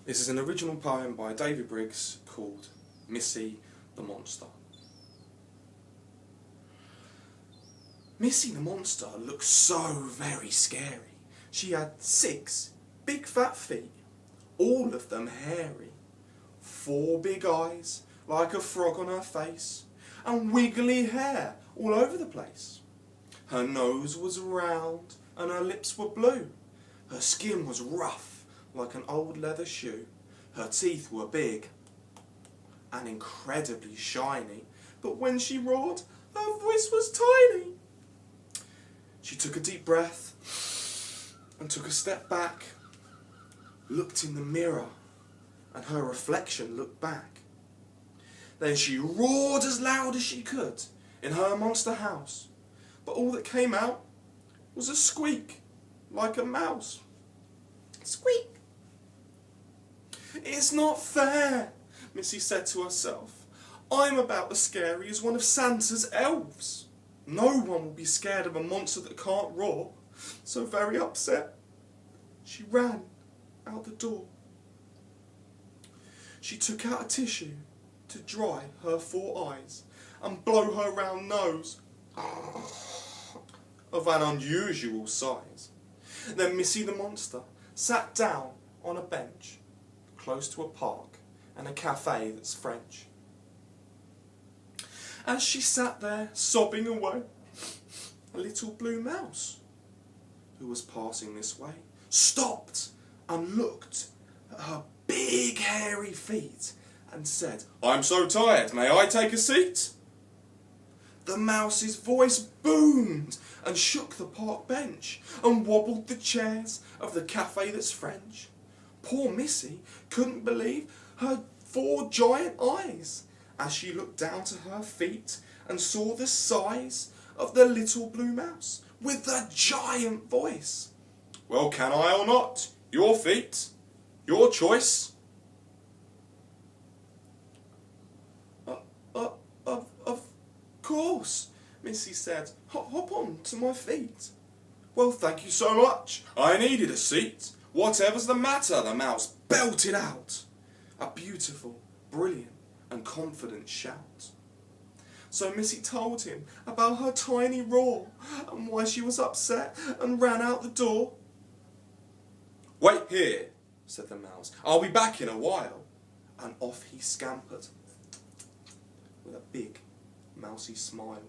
This is an original poem by David Briggs called Missy the Monster. Missy the Monster looked so very scary. She had 6 big fat feet, all of them hairy, 4 big eyes like a frog on her face, and wiggly hair all over the place. Her nose was round and her lips were blue. Her skin was rough like an old leather shoe. Her teeth were big and incredibly shiny, but when she roared, her voice was tiny. She took a deep breath and took a step back, looked in the mirror, and her reflection looked back. Then she roared as loud as she could in her monster house, but all that came out was a squeak like a mouse. Squeak! It's not fair, Missy said to herself. I'm about as scary as one of Santa's elves. No one will be scared of a monster that can't roar. So very upset, she ran out the door. She took out a tissue to dry her 4 eyes and blow her round nose of an unusual size. Then Missy the Monster sat down on a bench close to a park and a cafe that's French. As she sat there sobbing away, a little blue mouse who was passing this way stopped and looked at her big hairy feet and said, "I'm so tired, may I take a seat?" The mouse's voice boomed and shook the park bench and wobbled the chairs of the cafe that's French. Poor Missy couldn't believe her 4 giant eyes as she looked down to her feet and saw the size of the little blue mouse with the giant voice. "Well, can I or not? Your feet, your choice." Of course, Missy said. Hop on to my feet." "Well, thank you so much. I needed a seat. Whatever's the matter?" the mouse belted out. A beautiful, brilliant and confident shout. So Missy told him about her tiny roar and why she was upset and ran out the door. "Wait here," said the mouse. "I'll be back in a while." And off he scampered with a big mousy smile.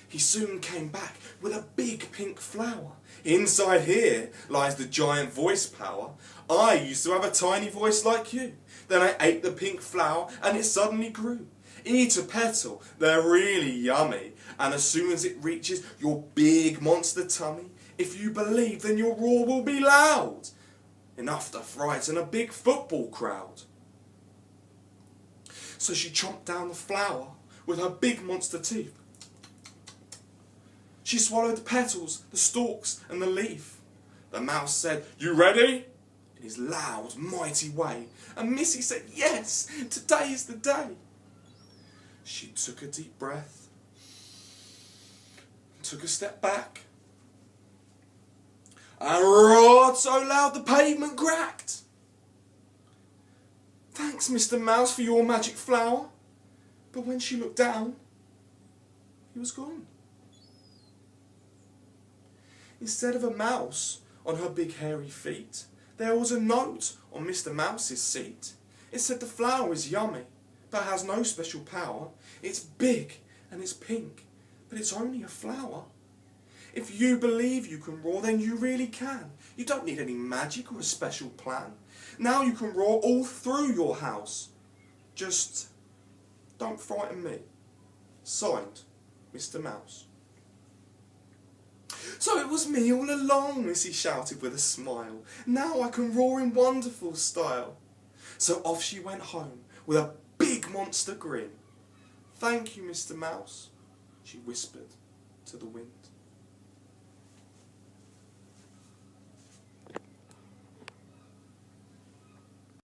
He soon came back with a big pink flower. "Inside here lies the giant voice power. I used to have a tiny voice like you. Then I ate the pink flower and it suddenly grew. Eat a petal, they're really yummy. And as soon as it reaches your big monster tummy, if you believe, then your roar will be loud, enough to frighten a big football crowd." So she chomped down the flower with her big monster teeth. She swallowed the petals, the stalks and the leaf. The mouse said, "You ready?" in his loud, mighty way. And Missy said, "Yes, today is the day." She took a deep breath, took a step back, and roared so loud the pavement cracked. "Thanks, Mr. Mouse, for your magic flower." But when she looked down, he was gone. Instead of a mouse on her big hairy feet, there was a note on Mr. Mouse's seat. It said the flower is yummy, but has no special power. It's big and it's pink, but it's only a flower. If you believe you can roar, then you really can. You don't need any magic or a special plan. Now you can roar all through your house. Just don't frighten me. Signed, Mr. Mouse. "So it was me all along," Missy shouted with a smile. "Now I can roar in wonderful style." So off she went home with a big monster grin. "Thank you, Mr. Mouse," she whispered to the wind.